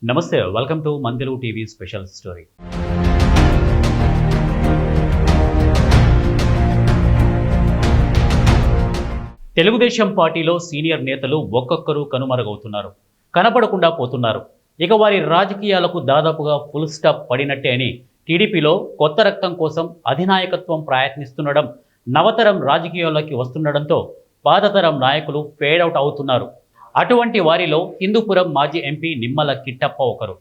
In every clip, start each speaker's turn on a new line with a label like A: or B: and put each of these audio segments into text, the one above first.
A: నమస్తే, welcome to మన Telugu TV special story. Telugu Desam పార్టీలో సీనియర్ నేతలు ఒక్కొక్కరు కనుమరుగవుతున్నారు, కనపడకుండా పోతున్నారు. ఇక వారి రాజకీయాలకు దాదాపుగా ఫుల్ స్టాప్ పడినట్టే అని టీడీపీలో కొత్త రక్తం కోసం అధినాయకత్వం ప్రయత్నిస్తుండడం, నవతరం రాజకీయాల్లోకి వస్తుండడంతో పాతతరం నాయకులు ఫేడ్ అవుట్ అవుతున్నారు. అటువంటి వారిలో హిందూపురం మాజీ ఎంపీ నిమ్మల కిట్టప్ప ఒకరు.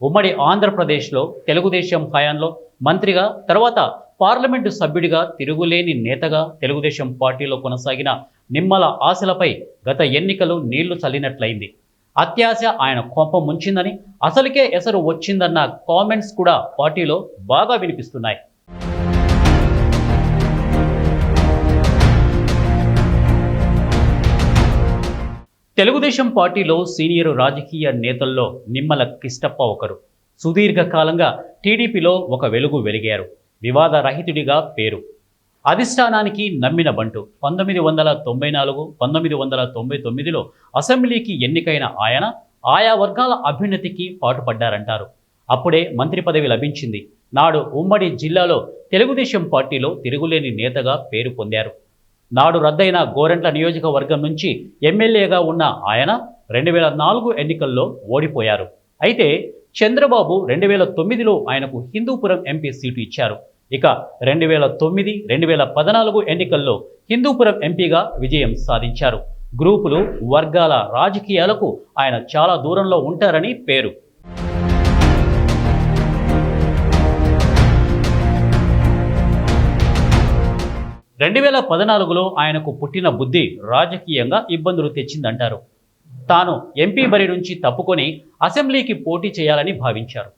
A: ఉమ్మడి ఆంధ్రప్రదేశ్లో తెలుగుదేశం హయాంలో మంత్రిగా, తర్వాత పార్లమెంటు సభ్యుడిగా తిరుగులేని నేతగా తెలుగుదేశం పార్టీలో కొనసాగిన నిమ్మల ఆశలపై గత ఎన్నికలు నీళ్లు చల్లినట్లయింది. అత్యాశ ఆయన కోపం ముంచిందని, అసలుకే ఎసరు వచ్చిందన్న కామెంట్స్ కూడా పార్టీలో బాగా వినిపిస్తున్నాయి. తెలుగుదేశం పార్టీలో సీనియర్ రాజకీయ నేతల్లో నిమ్మల కిష్టప్ప ఒకరు. సుదీర్ఘకాలంగా టీడీపీలో ఒక వెలుగు వెలిగారు. వివాదరహితుడిగా పేరు. అధిష్టానానికి నమ్మిన బంటు. 1994, 1999లో అసెంబ్లీకి ఎన్నికైన ఆయన ఆయా వర్గాల అభ్యున్నతికి పాటుపడ్డారంటారు. అప్పుడే మంత్రి పదవి లభించింది. నాడు ఉమ్మడి జిల్లాలో తెలుగుదేశం పార్టీలో తిరుగులేని నేతగా పేరు పొందారు. నాడు రద్దయిన గోరంట్ల నియోజకవర్గం నుంచి ఎమ్మెల్యేగా ఉన్న ఆయన 2004 ఎన్నికల్లో ఓడిపోయారు. అయితే చంద్రబాబు 2009లో ఆయనకు హిందూపురం ఎంపీ సీటు ఇచ్చారు. ఇక 2009, 2014 ఎన్నికల్లో హిందూపురం ఎంపీగా విజయం సాధించారు. గ్రూపులు, వర్గాల రాజకీయాలకు ఆయన చాలా దూరంలో ఉంటారని పేరు. 2014లో ఆయనకు పుట్టిన బుద్ధి రాజకీయంగా ఇబ్బందులు తెచ్చిందంటారు. తాను ఎంపీ బరి నుంచి తప్పుకొని అసెంబ్లీకి పోటీ చేయాలని భావించారు.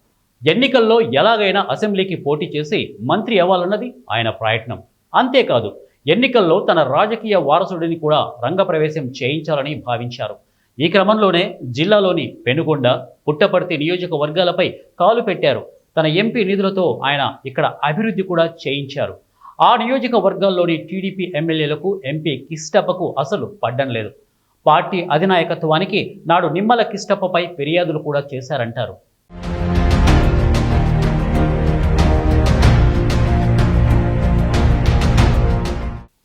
A: ఎన్నికల్లో ఎలాగైనా అసెంబ్లీకి పోటీ చేసి మంత్రి అవ్వాలన్నది ఆయన ప్రయత్నం. అంతేకాదు, ఎన్నికల్లో తన రాజకీయ వారసుడిని కూడా రంగప్రవేశం చేయించాలని భావించారు. ఈ క్రమంలోనే జిల్లాలోని పెనుగొండ, పుట్టపర్తి నియోజకవర్గాలపై కాలు పెట్టారు. తన ఎంపీ నిధులతో ఆయన ఇక్కడ అభివృద్ధి కూడా చేయించారు. ఆ నియోజకవర్గాల్లోని టీడీపీ ఎమ్మెల్యేలకు ఎంపీ కిష్టప్పకు అసలు పడ్డం లేదు. పార్టీ అధినాయకత్వానికి నాడు నిమ్మల కిష్టప్పపై ఫిర్యాదులు కూడా చేశారంటారు.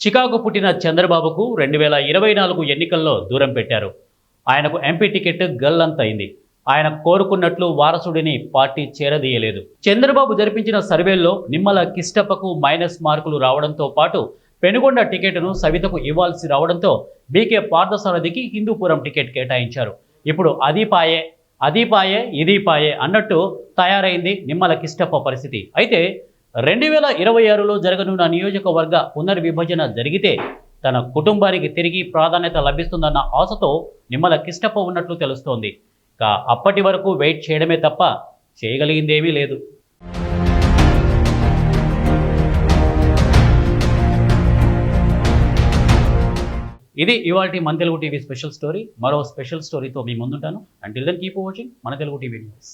A: చికాకు పుట్టిన చంద్రబాబుకు 2024 ఎన్నికల్లో దూరం పెట్టారు. ఆయనకు ఎంపీ టికెట్ గల్లంతైంది. ఆయన కోరుకున్నట్లు వారసుడిని పార్టీ చేరదీయలేదు. చంద్రబాబు జరిపించిన సర్వేల్లో నిమ్మల కిష్టప్పకు మైనస్ మార్కులు రావడంతో పాటు పెనుగొండ టికెట్ను సవితకు ఇవ్వాల్సి రావడంతో బీకే పార్థసారథికి హిందూపురం టికెట్ కేటాయించారు. ఇప్పుడు అది పాయే ఇది పాయే అన్నట్టు తయారైంది నిమ్మల కిష్టప్ప పరిస్థితి. అయితే 2026లో జరగనున్న నియోజకవర్గ పునర్విభజన జరిగితే తన కుటుంబానికి తిరిగి ప్రాధాన్యత లభిస్తుందన్న ఆశతో నిమ్మల కిష్టప్ప ఉన్నట్లు తెలుస్తోంది. అప్పటి వరకు వెయిట్ చేయడమే తప్ప చేయగలిగిందేమీ లేదు. ఇది ఇవాల్టి మన తెలుగు టీవీ స్పెషల్ స్టోరీ. మరో స్పెషల్ స్టోరీతో మీ ముందుంటాను. అంటిల్ దెన్ కీప్ వాచింగ్ మన తెలుగు టీవీ న్యూస్.